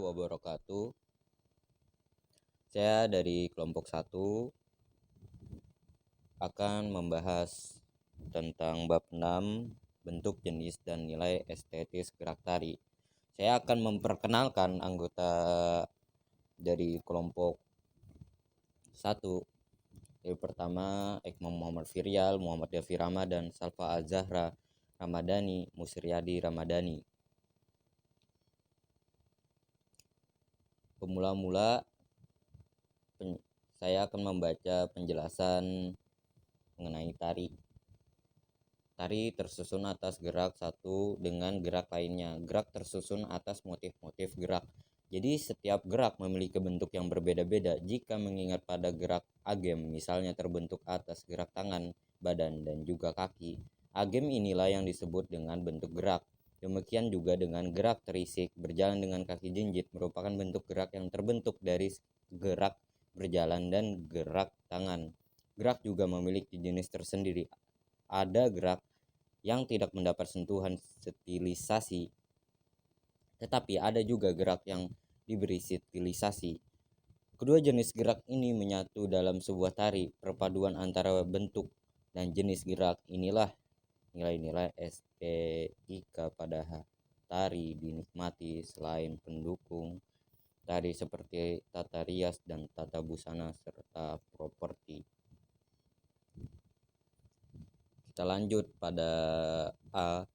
wabarakatuh. Saya dari kelompok 1 akan membahas tentang bab 6, bentuk, jenis, dan nilai estetis gerak tari. Saya akan memperkenalkan anggota dari kelompok 1. Yang pertama, Ekmam Muhammad Firyal, Muhammad Dafi Ramadan, Salfa Azahra Ramadhani, Musriyadi Ramadhani. Pemula-mula saya akan membaca penjelasan mengenai tari. Tari tersusun atas gerak satu dengan gerak lainnya. Gerak tersusun atas motif-motif gerak. Jadi setiap gerak memiliki bentuk yang berbeda-beda. Jika mengingat pada gerak agem, misalnya terbentuk atas gerak tangan, badan, dan juga kaki. Agem inilah yang disebut dengan bentuk gerak. Demikian juga dengan gerak terisik, berjalan dengan kaki jinjit, merupakan bentuk gerak yang terbentuk dari gerak berjalan dan gerak tangan. Gerak juga memiliki jenis tersendiri. Ada gerak yang tidak mendapat sentuhan stilisasi, tetapi ada juga gerak yang diberi stilisasi. Kedua jenis gerak ini menyatu dalam sebuah tari. Perpaduan antara bentuk dan jenis gerak inilah nilai-nilai estetika pada tari dinikmati. Selain pendukung tari seperti tata rias dan tata busana serta properti. Kita lanjut pada A,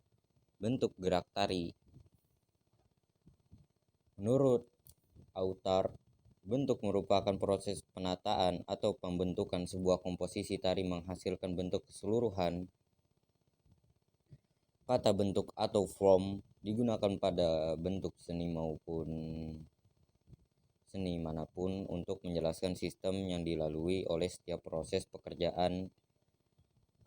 bentuk gerak tari. Menurut author, bentuk merupakan proses penataan atau pembentukan sebuah komposisi tari menghasilkan bentuk keseluruhan. Kata bentuk atau form digunakan pada bentuk seni maupun seni manapun untuk menjelaskan sistem yang dilalui oleh setiap proses pekerjaan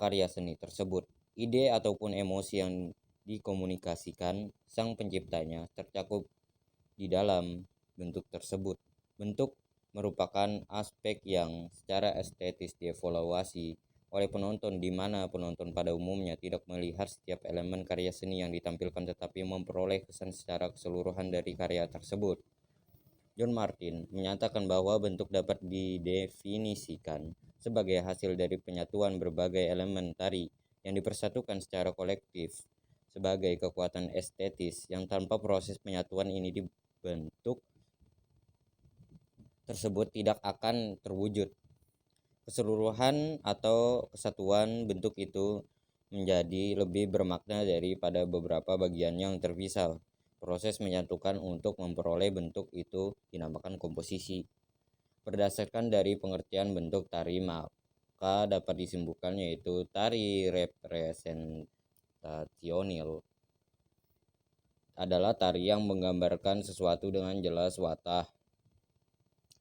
karya seni tersebut. Ide ataupun emosi yang dikomunikasikan sang penciptanya tercakup di dalam bentuk tersebut. Bentuk merupakan aspek yang secara estetis dievaluasi oleh penonton, di mana penonton pada umumnya tidak melihat setiap elemen karya seni yang ditampilkan, tetapi memperoleh kesan secara keseluruhan dari karya tersebut. John Martin menyatakan bahwa bentuk dapat didefinisikan sebagai hasil dari penyatuan berbagai elemen tari yang dipersatukan secara kolektif sebagai kekuatan estetis yang tanpa proses penyatuan ini dibentuk tersebut tidak akan terwujud. Keseluruhan atau kesatuan bentuk itu menjadi lebih bermakna daripada beberapa bagian yang terpisah. Proses menyatukan untuk memperoleh bentuk itu dinamakan komposisi. Berdasarkan dari pengertian bentuk tari, maka dapat disimpulkan yaitu tari representasional adalah tari yang menggambarkan sesuatu dengan jelas watah,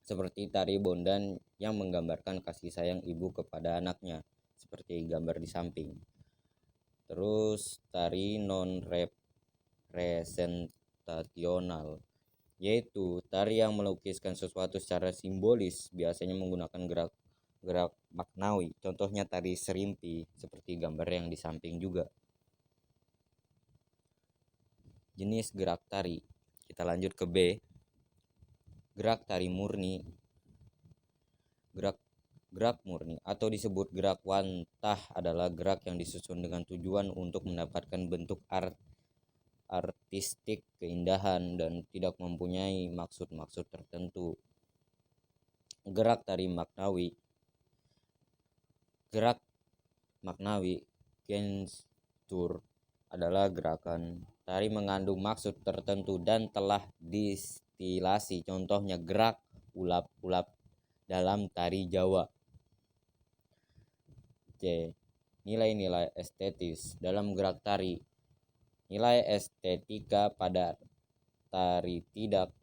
seperti tari bondan yang menggambarkan kasih sayang ibu kepada anaknya, seperti gambar di samping. Terus tari non-representasional, yaitu tari yang melukiskan sesuatu secara simbolis, biasanya menggunakan gerak maknawi. Contohnya tari serimpi, seperti gambar yang di samping juga. Jenis gerak tari. Kita lanjut ke B. Gerak tari murni. Gerak murni atau disebut gerak wantah adalah gerak yang disusun dengan tujuan untuk mendapatkan bentuk artistik, keindahan, dan tidak mempunyai maksud-maksud tertentu. Gerak tari maknawi. Gerak maknawi gestur adalah gerakan tari mengandung maksud tertentu dan telah distilasi. Contohnya gerak ulap-ulap dalam tari Jawa. C. Nilai-nilai estetis dalam gerak tari. Nilai estetika pada tari tidak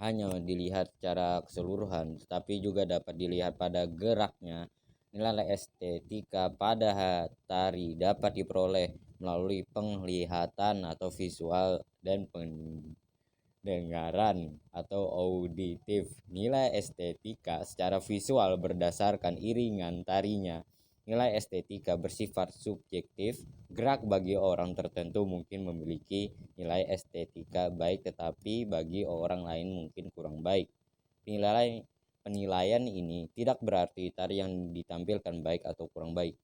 hanya dilihat secara keseluruhan, tetapi juga dapat dilihat pada geraknya. Nilai estetika pada tari dapat diperoleh melalui penglihatan atau visual dan pendengaran atau auditif. Nilai estetika secara visual berdasarkan iringan tarinya Nilai estetika bersifat subjektif. Gerak bagi orang tertentu mungkin memiliki nilai estetika baik, tetapi bagi orang lain mungkin kurang baik. Penilaian ini tidak berarti tari yang ditampilkan baik atau kurang baik.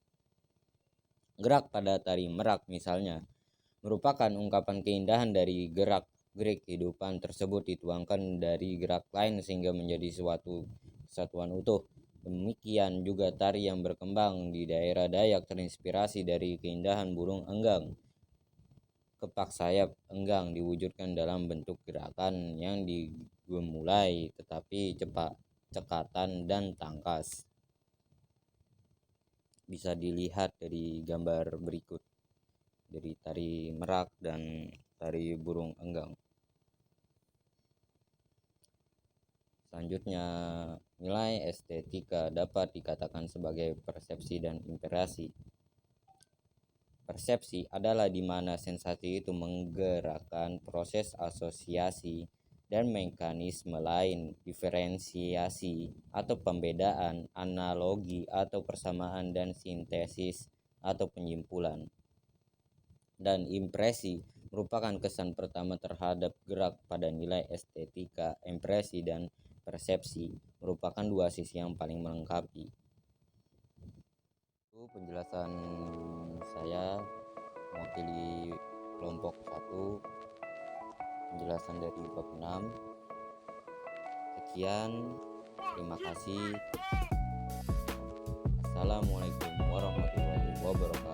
Gerak pada tari merak misalnya merupakan ungkapan keindahan dari gerak-gerik kehidupan tersebut dituangkan dari gerak lain sehingga menjadi suatu kesatuan utuh. Demikian juga tari yang berkembang di daerah Dayak terinspirasi dari keindahan burung enggang. Kepak sayap enggang diwujudkan dalam bentuk gerakan yang dimulai tetapi cepat, cekatan dan tangkas. Bisa dilihat dari gambar berikut dari tari merak dan tari burung enggang. Selanjutnya, nilai estetika dapat dikatakan sebagai persepsi dan impresi. Persepsi adalah di mana sensasi itu menggerakkan proses asosiasi dan mekanisme lain, diferensiasi atau pembedaan, analogi atau persamaan, dan sintesis atau penyimpulan. Dan impresi merupakan kesan pertama terhadap gerak. Pada nilai estetika, impresi dan persepsi merupakan dua sisi yang paling melengkapi. Itu penjelasan saya mewakili kelompok 1, penjelasan dari bab 6. Sekian, terima kasih. Assalamualaikum warahmatullahi wabarakatuh.